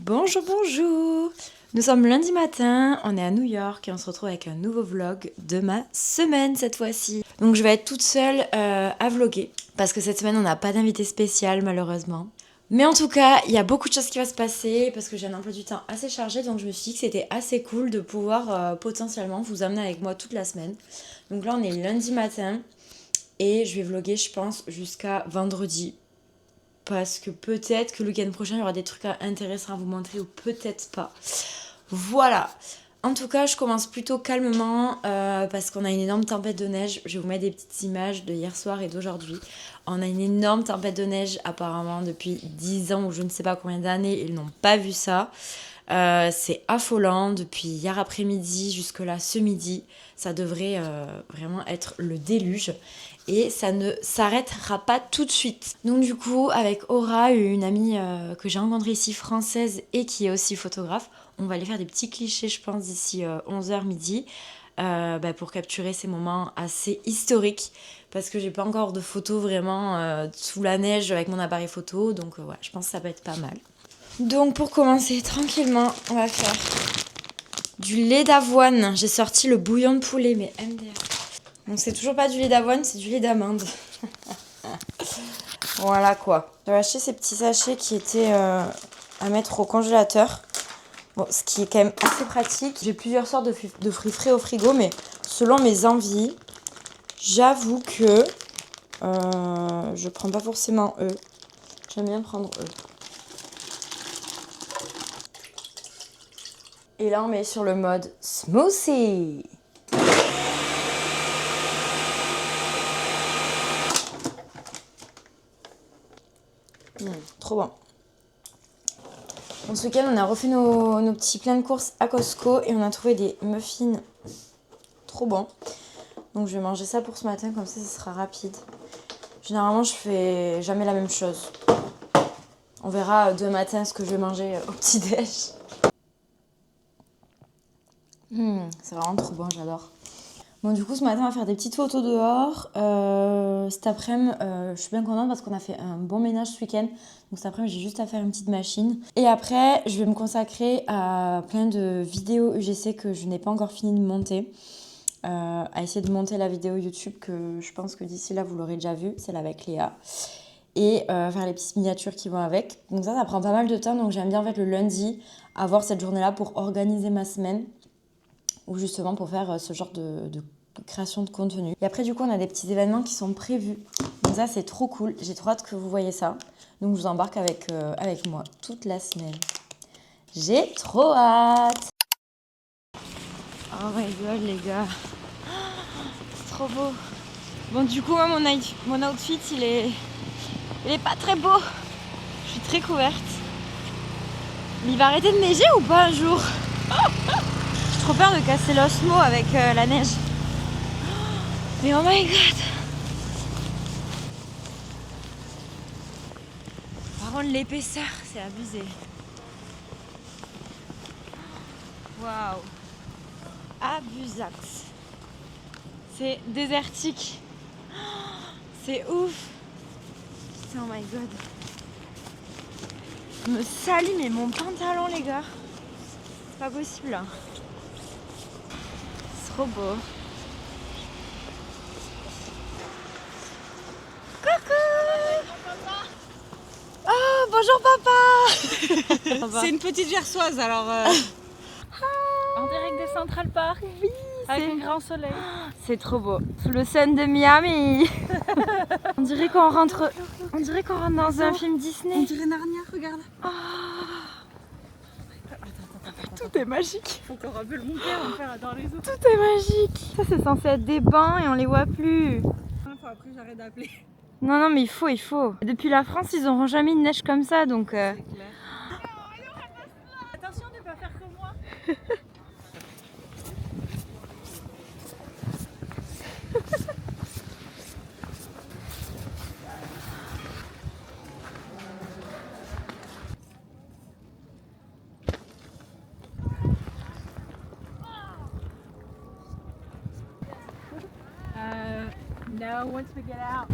Bonjour, bonjour! Nous sommes lundi matin, on est à New York et on se retrouve avec un nouveau vlog de ma semaine cette fois-ci. Donc je vais être toute seule à vlogger parce que cette semaine on n'a pas d'invité spécial malheureusement. Mais en tout cas, il y a beaucoup de choses qui vont se passer parce que j'ai un emploi du temps assez chargé, donc je me suis dit que c'était assez cool de pouvoir potentiellement vous amener avec moi toute la semaine. Donc là on est lundi matin et je vais vlogger je pense jusqu'à vendredi. Parce que peut-être que le week-end prochain, il y aura des trucs intéressants à vous montrer ou peut-être pas. Voilà. En tout cas, je commence plutôt calmement parce qu'on a une énorme tempête de neige. Je vais vous mettre des petites images de hier soir et d'aujourd'hui. On a une énorme tempête de neige apparemment depuis 10 ans ou je ne sais pas combien d'années. Ils n'ont pas vu ça. C'est affolant depuis hier après-midi jusque là ce midi. Ça devrait vraiment être le déluge. Et ça ne s'arrêtera pas tout de suite. Donc du coup, avec Aura, une amie que j'ai rencontrée ici, française et qui est aussi photographe, on va aller faire des petits clichés, je pense, d'ici 11h midi, pour capturer ces moments assez historiques. Parce que j'ai pas encore de photos vraiment sous la neige avec mon appareil photo. Donc ouais, je pense que ça peut être pas mal. Donc pour commencer tranquillement, on va faire du lait d'avoine. J'ai sorti le bouillon de poulet, mais MDR. Donc c'est toujours pas du lait d'avoine, c'est du lait d'amande. Voilà quoi. J'avais acheté ces petits sachets qui étaient à mettre au congélateur. Bon, ce qui est quand même assez pratique. J'ai plusieurs sortes de fruits frais au frigo, mais selon mes envies, j'avoue que je prends pas forcément eux. J'aime bien prendre eux. Et là on met sur le mode smoothie. Trop bon. Bon, ce week-end, on a refait nos petits pleins de courses à Costco et on a trouvé des muffins trop bons. Donc je vais manger ça pour ce matin, comme ça sera rapide. Généralement, je fais jamais la même chose. On verra demain matin ce que je vais manger au petit-déj. C'est vraiment trop bon, j'adore. Bon, du coup, ce matin, on va faire des petites photos dehors. Cet après-midi, je suis bien contente parce qu'on a fait un bon ménage ce week-end. Donc cet après-midi, j'ai juste à faire une petite machine. Et après, je vais me consacrer à plein de vidéos UGC que je n'ai pas encore fini de monter. À essayer de monter la vidéo YouTube que je pense que d'ici là, vous l'aurez déjà vue. Celle avec Léa. et faire les petites miniatures qui vont avec. Donc ça prend pas mal de temps, donc j'aime bien en fait le lundi avoir cette journée-là pour organiser ma semaine ou justement pour faire ce genre de création de contenu. Et après du coup on a des petits événements qui sont prévus. Donc ça c'est trop cool, j'ai trop hâte que vous voyez ça. Donc je vous embarque avec moi toute la semaine. J'ai trop hâte. Oh my god les gars, c'est trop beau. Bon du coup moi, mon outfit il est pas très beau. Je suis très couverte. Mais il va arrêter de neiger ou pas un jour? J'ai trop peur de casser l'osmo avec la neige. Mais oh my god. Par contre l'épaisseur c'est abusé. Waouh. Abusax. C'est désertique. C'est ouf. Putain, oh my god. Je me salis mais mon pantalon les gars. C'est pas possible là. C'est trop beau. Coucou. Oh bonjour papa. C'est une petite gersoise alors. En direct de Central Park. Oui. Avec un grand soleil. C'est trop beau. Sous le sun de Miami. On dirait qu'on rentre dans un film Disney. On dirait Narnia, regarde. Oh. Tout est magique. Faut qu'on rappelle mon père, mon père adore les autres. Tout est magique. Ça c'est censé être des bancs et on les voit plus. Après j'arrête d'appeler. Non mais il faut. Depuis la France ils n'auront jamais de neige comme ça donc. C'est clair. Attention de ne pas faire comme moi. No, once we get out.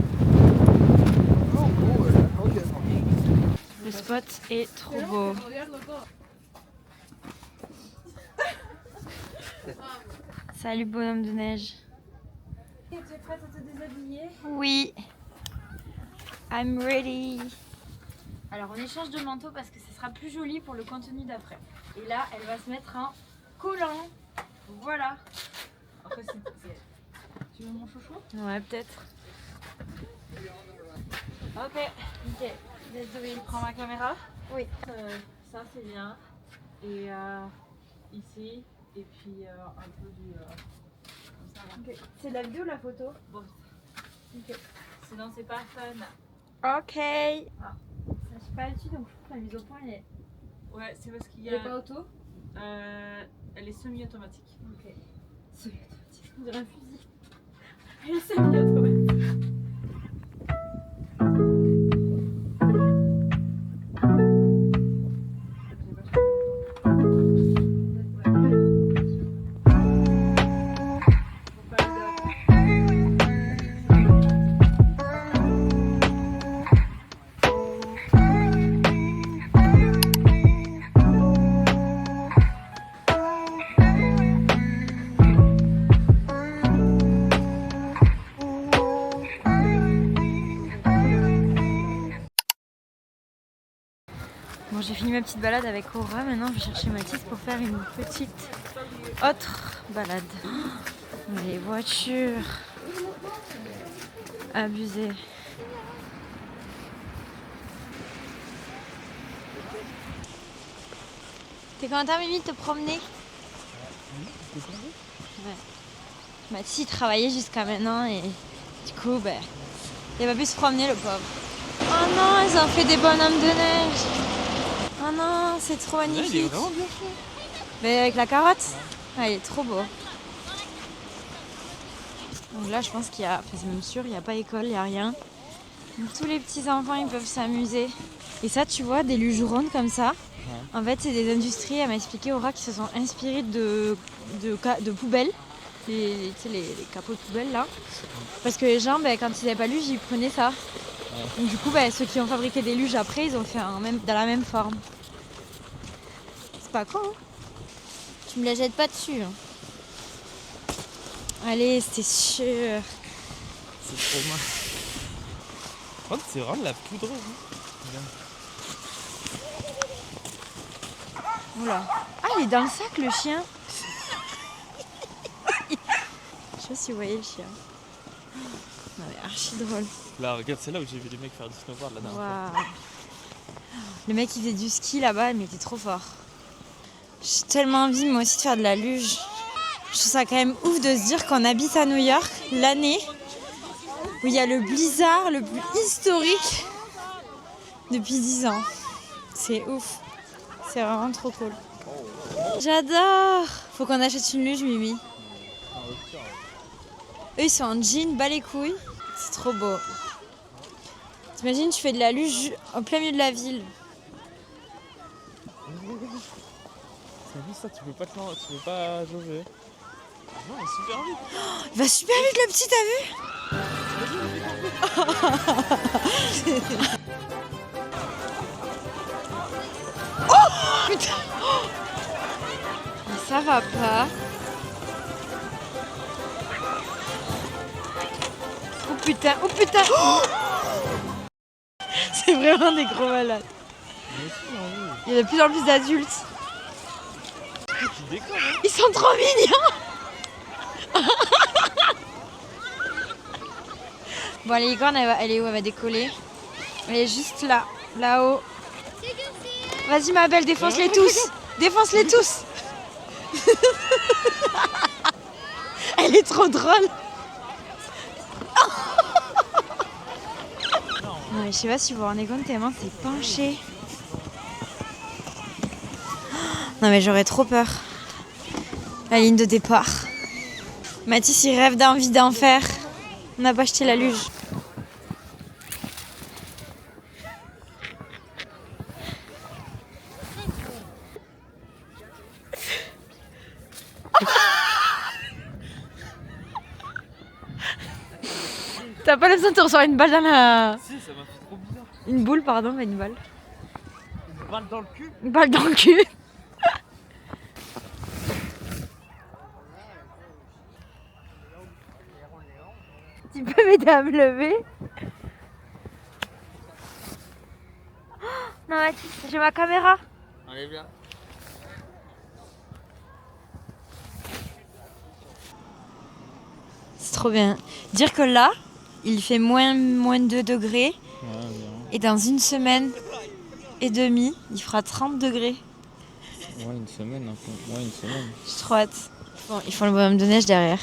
Le spot est trop beau. Salut bonhomme de neige. Tu es prête à te déshabiller? Oui. I'm ready. Alors on échange de manteau parce que ce sera plus joli pour le contenu d'après. Et là elle va se mettre un collant. Voilà. Après, tu veux mon chouchou? Ouais peut-être. Ok. Désolée. Prends ma caméra. Oui. Ça c'est bien. Et ici. Et puis un peu du. Comme ça. Okay. C'est de la vidéo ou la photo? Bon. Ok. Sinon c'est pas fun. Ok. Ah. Ça je suis pas là-dessus donc je trouve que la mise au point elle est. Ouais, c'est parce qu'il y Elle a. est pas auto? Elle est semi-automatique. Ok. Semi-automatique. On dirait un fusil. Elle est semi-automatique. Bon, j'ai fini ma petite balade avec Aura. Maintenant, je vais chercher Mathis pour faire une petite autre balade. Les voitures. Abusé. T'es content, Mimi, de te promener? Ouais. Mathis, il travaillait jusqu'à maintenant et du coup, ben, il va plus se promener, le pauvre. Oh non, ils ont fait des bonhommes de neige. Oh non, c'est trop magnifique. Il est vraiment bien fait. Mais avec la carotte, ouais, il est trop beau. Donc là, je pense qu'il y a, enfin, c'est même sûr, il n'y a pas école, il n'y a rien. Donc tous les petits enfants, ils peuvent s'amuser. Et ça, tu vois, des lugerons comme ça. Ouais. En fait, c'est des industries, elle m'a expliqué, Aura, qui se sont inspirées de poubelles. Les capots de poubelles là. Parce que les gens, ben, quand ils n'avaient pas luge, ils prenaient ça. Ouais. Donc du coup, ben, ceux qui ont fabriqué des luges après, ils ont fait dans la même forme. C'est pas con, hein? Tu me la jettes pas dessus. Hein. Allez, c'est sûr. C'est trop mal. contre, c'est vraiment de la poudre. Hein. Oula. Ah, il est dans le sac le chien. Je sais pas si vous voyez le chien. Non mais archi drôle. Là, regarde, c'est là où j'ai vu les mecs faire du snowboard la dernière fois. Waouh. Le mec il faisait du ski là-bas mais il était trop fort. J'ai tellement envie moi aussi de faire de la luge. Je trouve ça quand même ouf de se dire qu'on habite à New York l'année où il y a le blizzard le plus historique depuis 10 ans. C'est ouf. C'est vraiment trop cool. J'adore. Faut qu'on achète une luge, Mimi. Eux, ils sont en jean, bas les couilles. C'est trop beau. T'imagines, tu fais de la luge en plein milieu de la ville. T'as vu ça, tu peux pas jauger. Non, il va super vite. Il va super vite le petit, t'as vu? Oh putain. Mais ça va pas. Oh putain, oh putain. Oh c'est vraiment des gros malades. Il y a de plus en plus d'adultes. Tu déconnes, hein. Ils sont trop mignons. Bon, la licorne, elle est où? Elle va décoller. Elle est juste là, là-haut. Vas-y ma belle, défonce-les tous. Défonce-les tous. Elle est trop drôle. Non mais je sais pas si vous vous rendez compte tellement c'est penché. Non mais j'aurais trop peur. La ligne de départ. Mathis il rêve d'envie d'en faire. On n'a pas acheté la luge. T'as pas l'impression de te recevoir une balle dans la... Si, ça m'a fait trop bizarre. Une boule, pardon, mais une balle. Une balle dans le cul. Une balle dans le cul. Tu peux m'aider à me lever? Non Mathis, j'ai ma caméra. Allez, viens. C'est trop bien. Dire que là, il fait moins 2 degrés. Ouais, Et dans une semaine et demie, il fera 30 degrés. ouais, une semaine, un peu. Ouais, une semaine. J'ai trop hâte. Bon, ils font le bonhomme de neige derrière.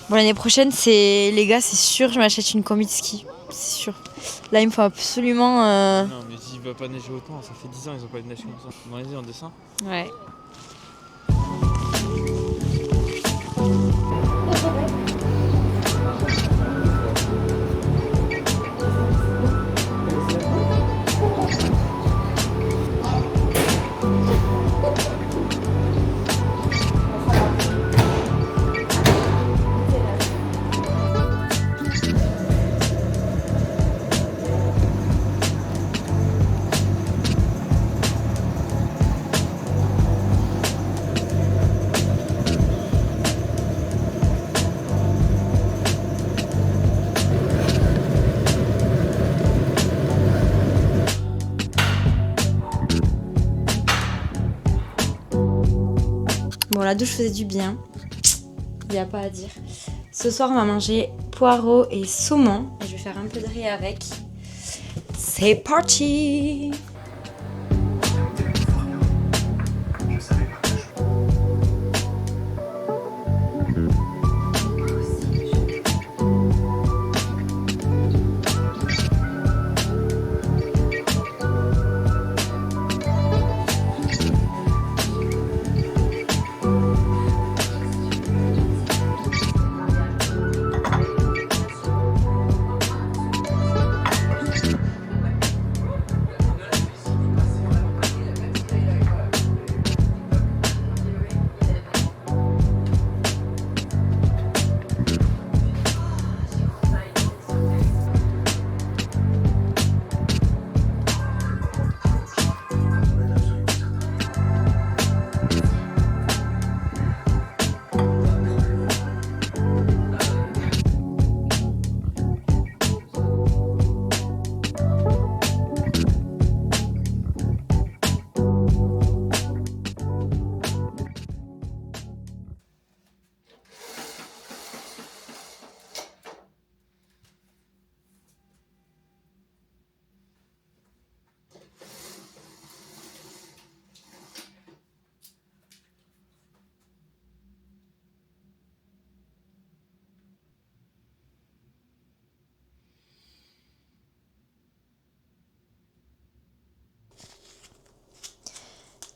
Bon, l'année prochaine, les gars, c'est sûr, je m'achète une combi de ski. C'est sûr. Là, il me faut absolument... Non, mais s'il va pas neiger autant, ça fait 10 ans, ils ont pas eu de neige comme ça. Bon, vas-y, on descend. Ouais. Bon, la douche faisait du bien. Il n'y a pas à dire. Ce soir, on va manger poireaux et saumon. Et je vais faire un peu de riz avec. C'est parti!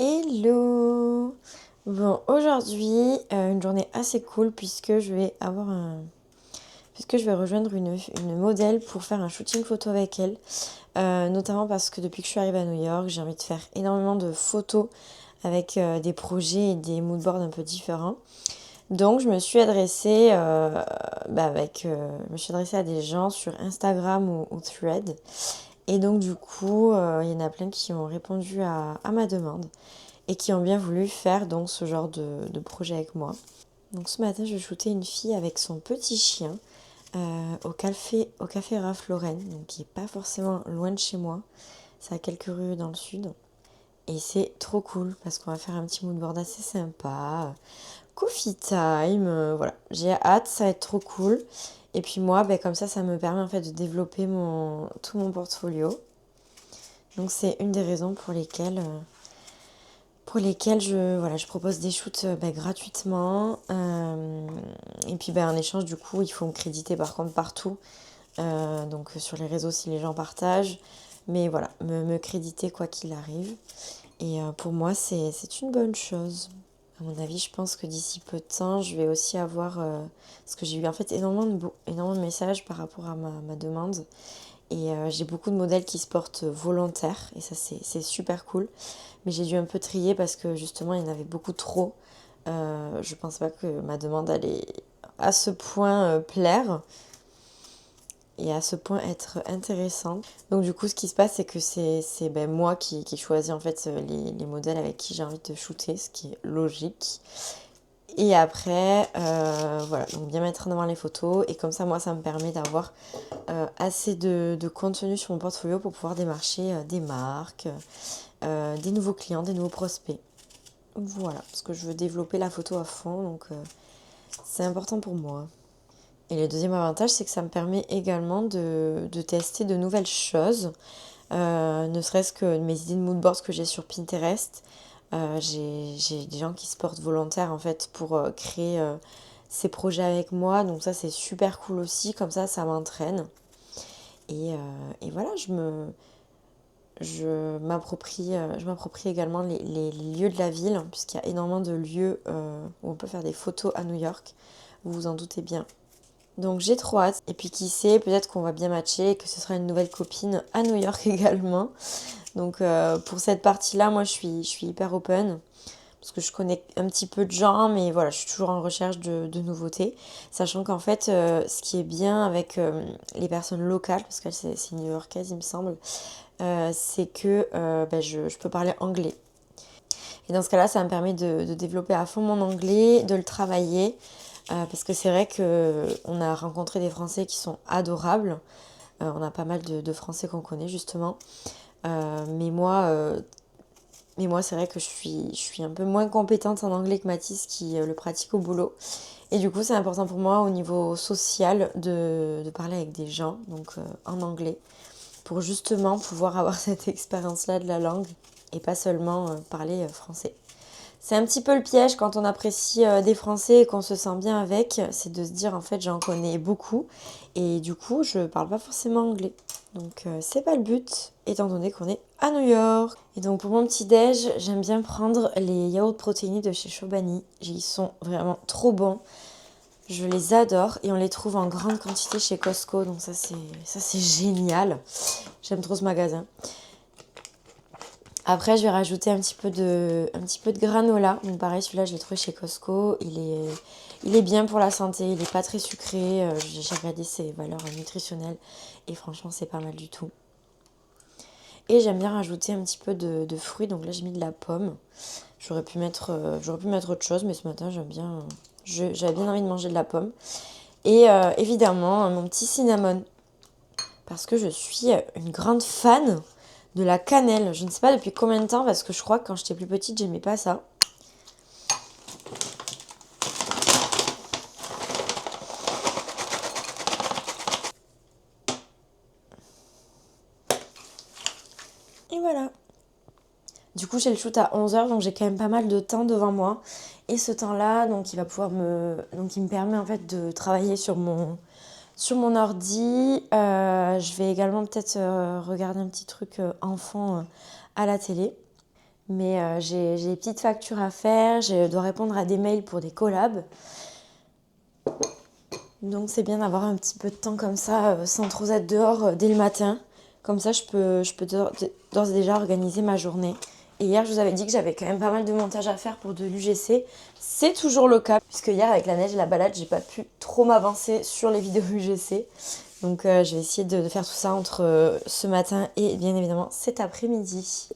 Hello! Bon, aujourd'hui, une journée assez cool puisque puisque je vais rejoindre une modèle pour faire un shooting photo avec elle. Notamment parce que depuis que je suis arrivée à New York, j'ai envie de faire énormément de photos avec des projets et des moodboards un peu différents. Donc je me suis adressée, je me suis adressée à des gens sur Instagram ou Thread. Et donc du coup, il y en a plein qui ont répondu à ma demande et qui ont bien voulu faire donc ce genre de projet avec moi. Donc ce matin, je shootais une fille avec son petit chien au café Ralph Lauren, donc qui est pas forcément loin de chez moi. C'est à quelques rues dans le sud. Et c'est trop cool parce qu'on va faire un petit moodboard assez sympa. Coffee time, voilà. J'ai hâte, ça va être trop cool. Et puis moi, comme ça me permet en fait de développer tout mon portfolio. Donc c'est une des raisons pour lesquelles je propose des shoots gratuitement. Et puis en échange, du coup, il faut me créditer par contre partout. Donc sur les réseaux si les gens partagent. Mais voilà, me créditer quoi qu'il arrive. Et pour moi, c'est une bonne chose. À mon avis, je pense que d'ici peu de temps, je vais aussi avoir... parce que j'ai eu en fait énormément de messages par rapport à ma demande. Et j'ai beaucoup de modèles qui se portent volontaires. Et ça, c'est super cool. Mais j'ai dû un peu trier parce que justement, il y en avait beaucoup trop. Je pense pas que ma demande allait à ce point plaire. Et à ce point être intéressante. Donc du coup, ce qui se passe, c'est que c'est moi qui choisis en fait les modèles avec qui j'ai envie de shooter, ce qui est logique. Et après, voilà, donc bien mettre en avant les photos. Et comme ça, moi, ça me permet d'avoir assez de contenu sur mon portfolio pour pouvoir démarcher des marques, des nouveaux clients, des nouveaux prospects. Voilà, parce que je veux développer la photo à fond, donc c'est important pour moi. Et le deuxième avantage, c'est que ça me permet également de tester de nouvelles choses, ne serait-ce que mes idées de moodboard que j'ai sur Pinterest. J'ai des gens qui se portent volontaires en fait pour créer ces projets avec moi, donc ça c'est super cool aussi, comme ça m'entraîne. Et voilà, je m'approprie également les lieux de la ville, puisqu'il y a énormément de lieux où on peut faire des photos à New York, vous vous en doutez bien. Donc j'ai trop hâte. Et puis qui sait, peut-être qu'on va bien matcher et que ce sera une nouvelle copine à New York également. Donc pour cette partie-là, moi je suis hyper open. Parce que je connais un petit peu de gens, mais voilà, je suis toujours en recherche de nouveautés. Sachant qu'en fait, ce qui est bien avec les personnes locales, parce que c'est New-Yorkaise il me semble, c'est que je peux parler anglais. Et dans ce cas-là, ça me permet de développer à fond mon anglais, de le travailler. Parce que c'est vrai qu'on a rencontré des Français qui sont adorables. On a pas mal de Français qu'on connaît justement. Mais moi, c'est vrai que je suis un peu moins compétente en anglais que Mathis qui le pratique au boulot. Et du coup, c'est important pour moi au niveau social de parler avec des gens, donc en anglais, pour justement pouvoir avoir cette expérience-là de la langue et pas seulement parler français. C'est un petit peu le piège quand on apprécie des Français et qu'on se sent bien avec, c'est de se dire en fait j'en connais beaucoup et du coup je parle pas forcément anglais. Donc c'est pas le but étant donné qu'on est à New York. Et donc pour mon petit déj, j'aime bien prendre les yaourts protéinés de chez Chobani. Ils sont vraiment trop bons. Je les adore et on les trouve en grande quantité chez Costco, donc ça c'est génial. J'aime trop ce magasin. Après, je vais rajouter un petit peu de granola. Donc pareil, celui-là, je l'ai trouvé chez Costco. Il est bien pour la santé. Il n'est pas très sucré. J'ai regardé ses valeurs nutritionnelles. Et franchement, c'est pas mal du tout. Et j'aime bien rajouter un petit peu de fruits. Donc là, j'ai mis de la pomme. J'aurais pu mettre autre chose. Mais ce matin, j'avais bien envie de manger de la pomme. Et évidemment, mon petit cinnamon. Parce que je suis une grande fan de la cannelle. Je ne sais pas depuis combien de temps, parce que je crois que quand j'étais plus petite, j'aimais pas ça. Et voilà. Du coup, j'ai le shoot à 11h, donc j'ai quand même pas mal de temps devant moi. Et ce temps-là, donc il me permet en fait de travailler sur mon ordi. Je vais également peut-être regarder un petit truc enfant à la télé. Mais j'ai des petites factures à faire, je dois répondre à des mails pour des collabs. Donc c'est bien d'avoir un petit peu de temps comme ça, sans trop être dehors dès le matin. Comme ça, je peux d'ores et déjà organiser ma journée. Et hier, je vous avais dit que j'avais quand même pas mal de montage à faire pour de l'UGC. C'est toujours le cas, puisque hier, avec la neige et la balade, j'ai pas pu trop m'avancer sur les vidéos UGC. Donc je vais essayer de faire tout ça entre ce matin et bien évidemment cet après-midi.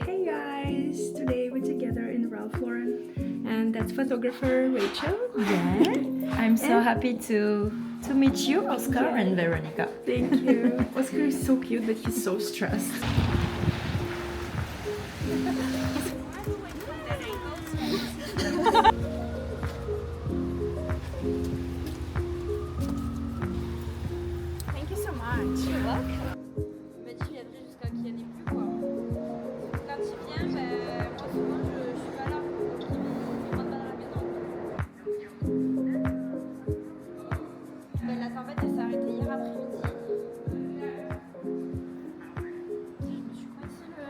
Hey guys, today we're together in Ralph Lauren and that's photographer Rachel. Yeah, I'm so happy to meet you, Oscar and Veronica. Thank you. Oscar is so cute but he's so stressed. Thank you so much. You're welcome. Mais tu viendrais jusqu'à qu'il n'y en ait plus quoi. Quand il vient, moi souvent je suis pas là. Donc il rentre pas dans la maison. La tempête elle s'est arrêtée hier après-midi. Je me suis coincée le...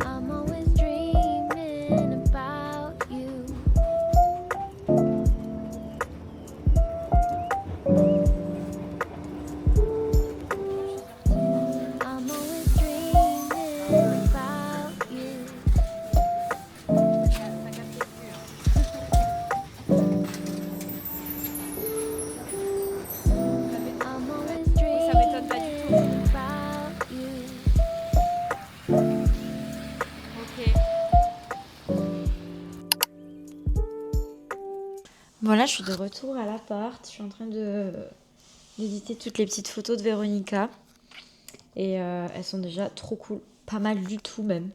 I'm always dreaming about you. I'm always dreaming about you. I'm always Ça m'étonne pas du tout. dreaming about you. Ok. Voilà, je suis de retour à l'appart. Je suis en train d'éditer toutes les petites photos de Véronica. Et elles sont déjà trop cool. Pas mal du tout même.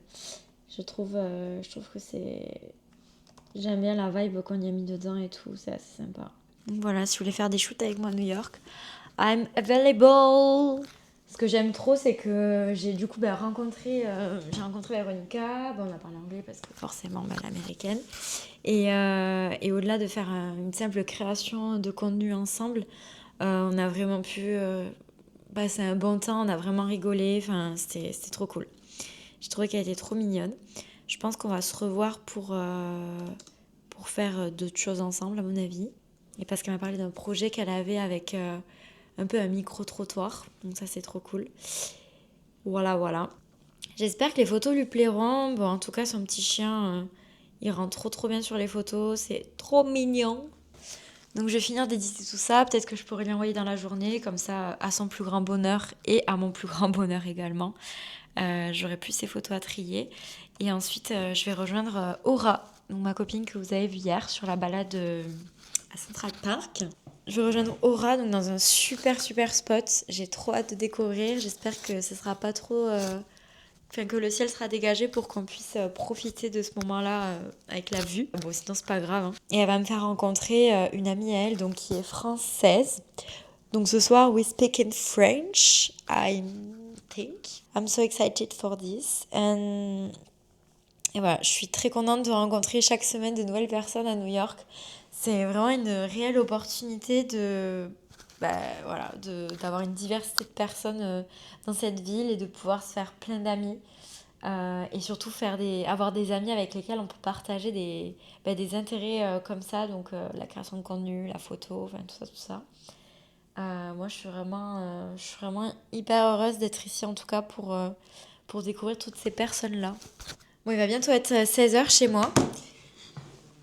Je trouve que c'est... J'aime bien la vibe qu'on y a mis dedans et tout. C'est assez sympa. Donc voilà, si vous voulez faire des shoots avec moi à New York, I'm available. Ce que j'aime trop, c'est que j'ai du coup rencontré Véronica. Bon, on a parlé anglais parce que forcément, elle est américaine. Et au-delà de faire une simple création de contenu ensemble, on a vraiment pu passer un bon temps, on a vraiment rigolé, enfin, c'était trop cool. J'ai trouvé qu'elle était trop mignonne. Je pense qu'on va se revoir pour faire d'autres choses ensemble, à mon avis. Et parce qu'elle m'a parlé d'un projet qu'elle avait avec un peu un micro-trottoir. Donc ça, c'est trop cool. Voilà. J'espère que les photos lui plairont. Bon, en tout cas, son petit chien, il rend trop bien sur les photos. C'est trop mignon. Donc je vais finir d'éditer tout ça. Peut-être que je pourrais lui envoyer dans la journée. Comme ça, à son plus grand bonheur et à mon plus grand bonheur également. J'aurai plus ces photos à trier. Et ensuite, je vais rejoindre Aura, donc ma copine que vous avez vue hier sur la balade à Central Park. Je vais rejoindre Aura donc dans un super spot. J'ai trop hâte de découvrir. J'espère que ce sera pas trop... que le ciel sera dégagé pour qu'on puisse profiter de ce moment-là avec la vue. Bon, sinon c'est pas grave. Hein. Et elle va me faire rencontrer une amie à elle donc qui est française. Donc ce soir, we speak in French, I think. I'm so excited for this. Et voilà, je suis très contente de rencontrer chaque semaine de nouvelles personnes à New York. C'est vraiment une réelle opportunité de voilà, d'avoir une diversité de personnes dans cette ville et de pouvoir se faire plein d'amis. Et surtout avoir des amis avec lesquels on peut partager des intérêts comme ça, donc la création de contenu, la photo, enfin tout ça. Moi je suis vraiment hyper heureuse d'être ici en tout cas pour découvrir toutes ces personnes-là. Bon, il va bientôt être 16h chez moi.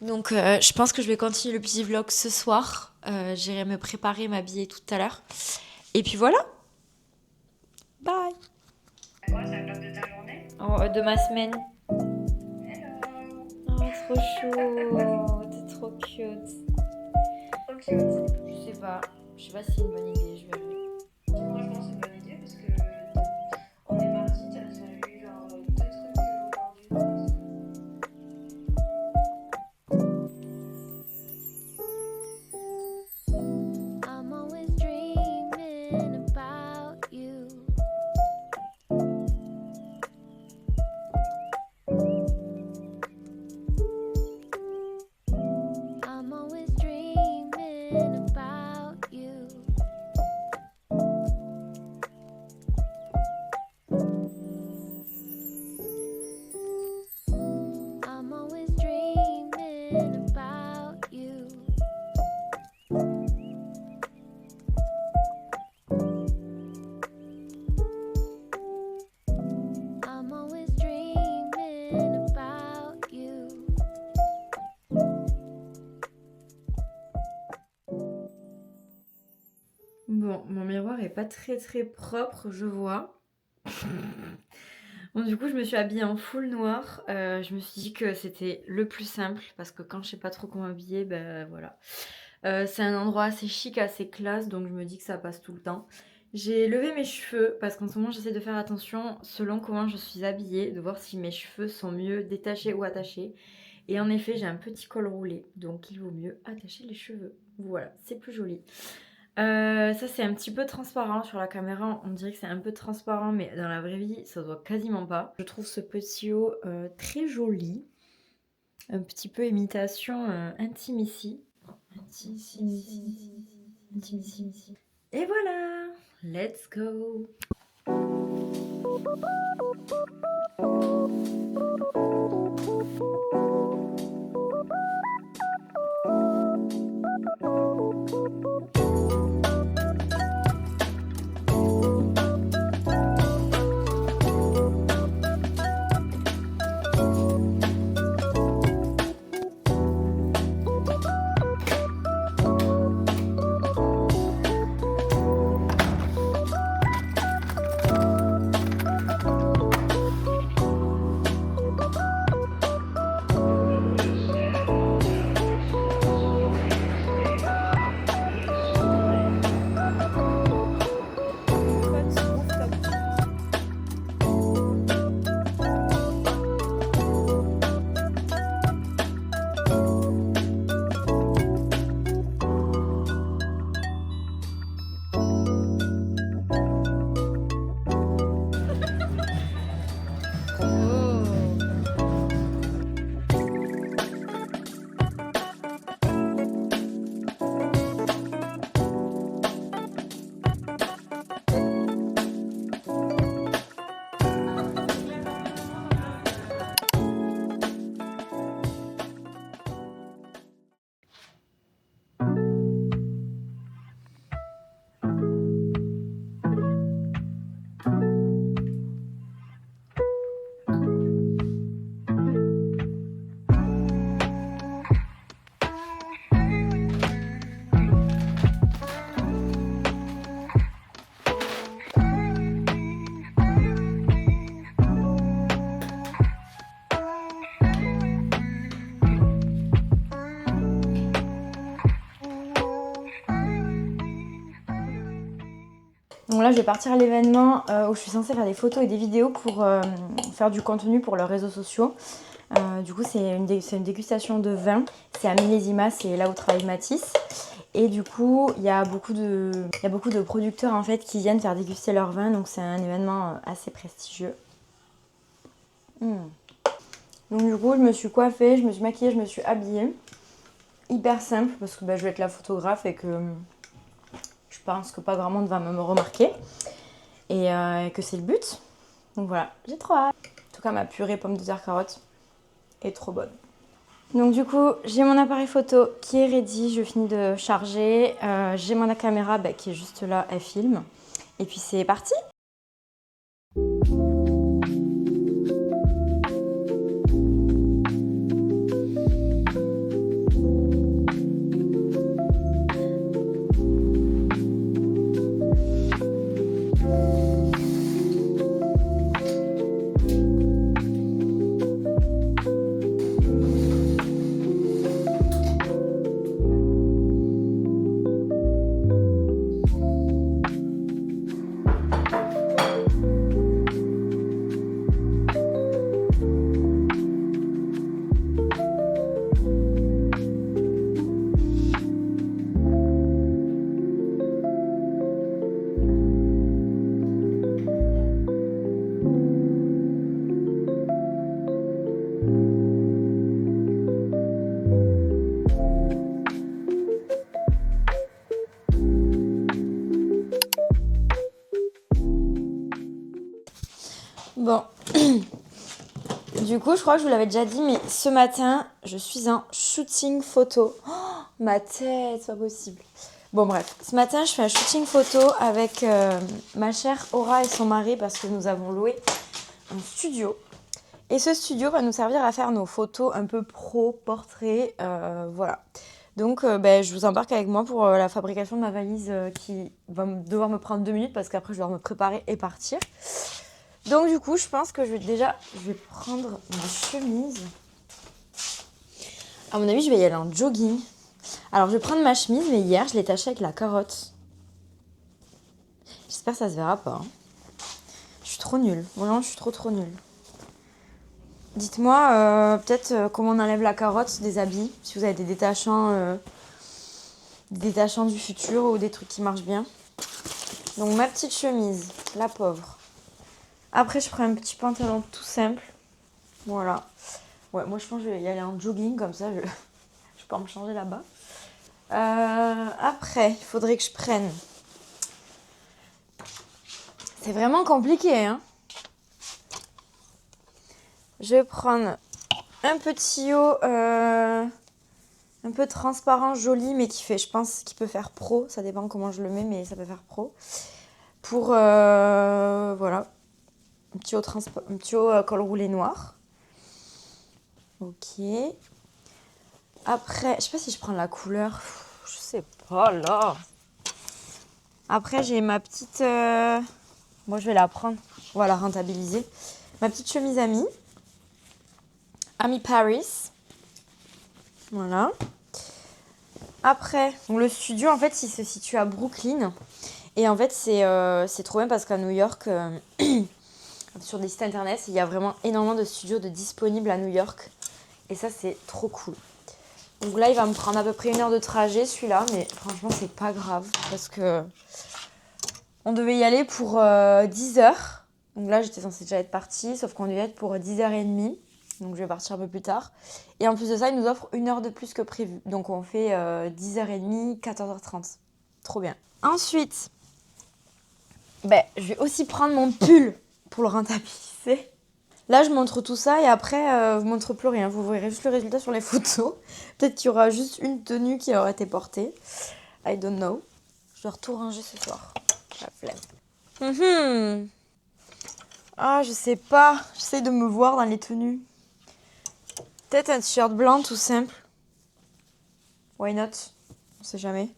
Donc je pense que je vais continuer le petit vlog ce soir. J'irai me préparer, m'habiller tout à l'heure. Et puis voilà. Bye. C'est quoi, c'est un vlog de ta journée? De ma semaine. Hello! Oh, trop chou. T'es trop cute. Trop cute. Je sais pas si c'est une bonne idée, je verrai. Moi, je pense que c'est une bonne idée parce que on est mardi, t'as eu genre 2 trucs aujourd'hui. I'm always dreaming about you. I'm always dreaming about you. I'm always dreaming about you. I'm always dreaming about you. Bon, mon miroir est pas très propre, je vois. Bon, du coup, je me suis habillée en full noir. Je me suis dit que c'était le plus simple parce que quand je sais pas trop comment m'habiller, voilà. C'est un endroit assez chic, assez classe, donc je me dis que ça passe tout le temps. J'ai levé mes cheveux parce qu'en ce moment, j'essaie de faire attention selon comment je suis habillée, de voir si mes cheveux sont mieux détachés ou attachés. Et en effet, j'ai un petit col roulé, donc il vaut mieux attacher les cheveux. Voilà, c'est plus joli. Ça c'est un petit peu transparent sur la caméra, on dirait que c'est un peu transparent mais dans la vraie vie ça doit quasiment pas. Je trouve ce petit haut très joli, un petit peu imitation Intimacy. Intimacy. Et voilà, let's go. Donc là, je vais partir à l'événement où je suis censée faire des photos et des vidéos pour faire du contenu pour leurs réseaux sociaux. Du coup, c'est une dégustation de vin. C'est à Millésima, c'est là où travaille Mathis. Et du coup, il y a beaucoup de producteurs en fait qui viennent faire déguster leur vin. Donc c'est un événement assez prestigieux. Donc du coup, je me suis coiffée, je me suis maquillée, je me suis habillée. Hyper simple parce que je vais être la photographe et que je pense que pas grand monde va me remarquer. Et que c'est le but. Donc voilà, j'ai trop hâte. En tout cas, ma purée pommes de terre carottes est trop bonne. Donc du coup, j'ai mon appareil photo qui est ready, je finis de charger. J'ai ma caméra qui est juste là, elle filme. Et puis c'est parti! Bon, du coup, je crois que je vous l'avais déjà dit, mais ce matin, je suis en shooting photo. Oh, ma tête, c'est pas possible. Bon, bref, ce matin, je fais un shooting photo avec ma chère Aura et son mari parce que nous avons loué un studio. Et ce studio va nous servir à faire nos photos un peu pro, portraits, voilà. Donc, je vous embarque avec moi pour la fabrication de ma valise qui va devoir me prendre 2 minutes parce qu'après, je dois me préparer et partir. Donc du coup, je pense que je vais prendre ma chemise. À mon avis, je vais y aller en jogging. Alors, je vais prendre ma chemise, mais hier, je l'ai tachée avec la carotte. J'espère que ça se verra pas. Hein. Je suis trop nulle. Vraiment, je suis trop nulle. Dites-moi peut-être comment on enlève la carotte des habits. Si vous avez des détachants du futur ou des trucs qui marchent bien. Donc, ma petite chemise, la pauvre. Après, je prends un petit pantalon tout simple. Voilà. Ouais, moi, je pense que je vais y aller en jogging, comme ça, je peux me changer là-bas. Après, il faudrait que je prenne... C'est vraiment compliqué, hein. Je vais prendre un petit haut un peu transparent, joli, mais qui fait, je pense, qui peut faire pro. Ça dépend comment je le mets, mais ça peut faire pro. Pour, voilà... Un petit haut col roulé noir. Ok. Après, je sais pas si je prends la couleur. Je sais pas là. Après, j'ai ma petite... Moi, je vais la prendre. On va la rentabiliser. Ma petite chemise Ami. Ami Paris. Voilà. Après, donc le studio, en fait, il se situe à Brooklyn. Et en fait, c'est trop bien parce qu'à New York... sur des sites internet, il y a vraiment énormément de studios de disponibles à New York. Et ça, c'est trop cool. Donc là, il va me prendre à peu près 1 heure de trajet, celui-là. Mais franchement, c'est pas grave. Parce que on devait y aller pour 10h. Donc là, j'étais censée déjà être partie. Sauf qu'on devait être pour 10h30. Donc je vais partir un peu plus tard. Et en plus de ça, il nous offre 1 heure de plus que prévu. Donc on fait 10h30, 14h30. Trop bien. Ensuite, je vais aussi prendre mon pull pour le rentabiliser. Là, je montre tout ça et après, je ne montre plus rien. Vous verrez juste le résultat sur les photos. Peut-être qu'il y aura juste une tenue qui aura été portée. I don't know. Je dois tout ranger ce soir. La flemme. Ah, je sais pas. J'essaie de me voir dans les tenues. Peut-être un t-shirt blanc tout simple. Why not? On sait jamais.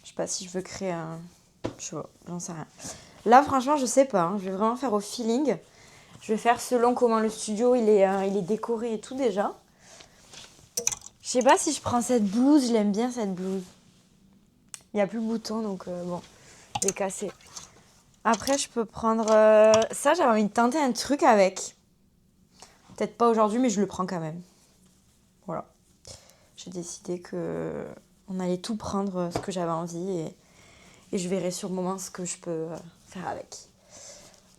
Je sais pas si je veux créer un... Je sais pas, j'en sais rien. Là, franchement, je sais pas. Hein. Je vais vraiment faire au feeling. Je vais faire selon comment le studio il est décoré et tout déjà. Je sais pas si je prends cette blouse. Je l'aime bien cette blouse. Il n'y a plus le bouton, donc bon, je vais casser. Après, je peux prendre ça. J'avais envie de tenter un truc avec. Peut-être pas aujourd'hui, mais je le prends quand même. Voilà. J'ai décidé que on allait tout prendre ce que j'avais envie et je verrai sur le moment ce que je peux faire avec.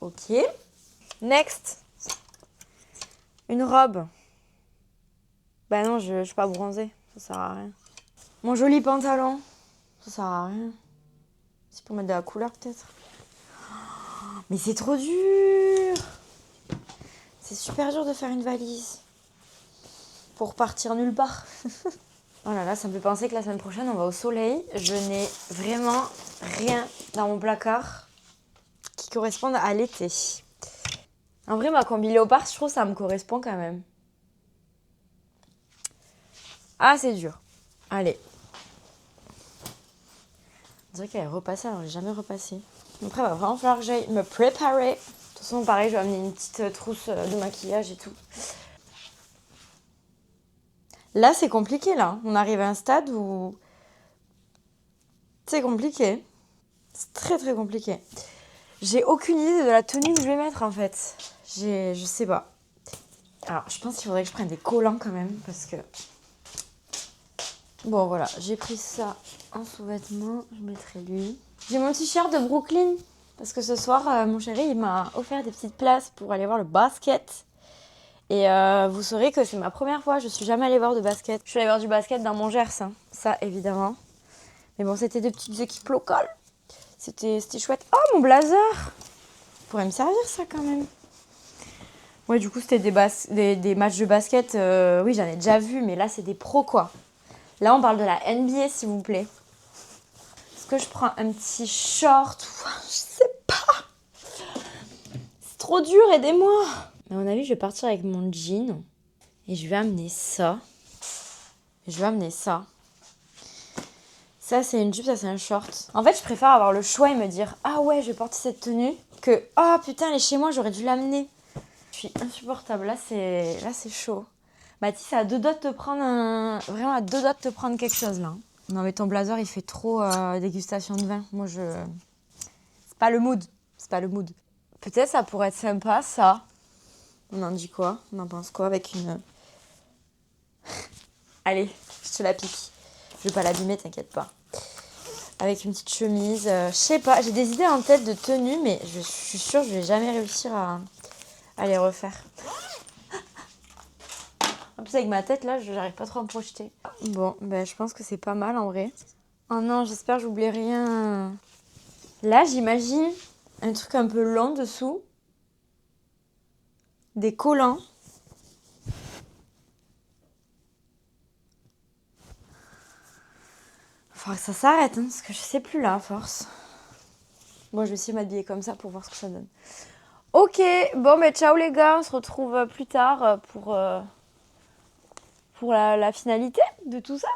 Ok. Next. Une robe. Bah non, je suis pas bronzée. Ça sert à rien. Mon joli pantalon. Ça sert à rien. C'est pour mettre de la couleur peut-être. Mais c'est trop dur. C'est super dur de faire une valise. Pour partir nulle part. Oh là là, ça me fait penser que la semaine prochaine, on va au soleil. Je n'ai vraiment rien dans mon placard qui corresponde à l'été. En vrai, ma combi léopard, je trouve que ça me correspond quand même. Ah, c'est dur. Allez. On dirait qu'elle est repassée, alors elle n'est jamais repassée. Après, il va vraiment falloir que j'aille me préparer. De toute façon, pareil, je vais amener une petite trousse de maquillage et tout. Là, c'est compliqué, là. On arrive à un stade où... C'est compliqué. C'est très, très compliqué. J'ai aucune idée de la tenue que je vais mettre, en fait. Je sais pas. Alors, je pense qu'il faudrait que je prenne des collants, quand même, parce que... Bon, voilà. J'ai pris ça en sous-vêtements. Je mettrai lui. J'ai mon t-shirt de Brooklyn. Parce que ce soir, mon chéri, il m'a offert des petites places pour aller voir le basket. Et vous saurez que c'est ma première fois. Je suis jamais allée voir de basket. Je suis allée voir du basket dans mon Gers. Hein. Ça, évidemment. Mais bon, c'était des petites équipes locales. C'était chouette. Oh, mon blazer! Pourrait me servir, ça, quand même. Ouais, du coup, c'était des matchs de basket. Oui, j'en ai déjà vu. Mais là, c'est des pros, quoi. Là, on parle de la NBA, s'il vous plaît. Est-ce que je prends un petit short? Je sais pas. C'est trop dur, aidez-moi. À mon avis, je vais partir avec mon jean. Et je vais amener ça. Ça, c'est une jupe, ça, c'est un short. En fait, je préfère avoir le choix et me dire « Ah ouais, je vais porter cette tenue » que « Oh putain, elle est chez moi, j'aurais dû l'amener. » Je suis insupportable. Là, c'est chaud. Mathis, à deux doigts de te prendre Vraiment à deux doigts de te prendre quelque chose, là. Non, mais ton blazer, il fait trop dégustation de vin. Moi, c'est pas le mood. Peut-être ça pourrait être sympa, ça. On en dit quoi? On en pense quoi avec une... Allez, je te la pique. Je vais pas l'abîmer, t'inquiète pas. Avec une petite chemise. Je sais pas, j'ai des idées en tête de tenue, mais je suis sûre que je vais jamais réussir à les refaire. En plus, avec ma tête, là, j'arrive pas trop à me projeter. Bon, ben, je pense que c'est pas mal, en vrai. Oh non, j'espère que j'oublie rien. Là, j'imagine un truc un peu long dessous. Des collants. Il faudra que ça s'arrête, hein, parce que je sais plus là, à force. Bon, je vais essayer de m'habiller comme ça pour voir ce que ça donne. Ok, bon, mais ciao les gars, on se retrouve plus tard pour la finalité de tout ça.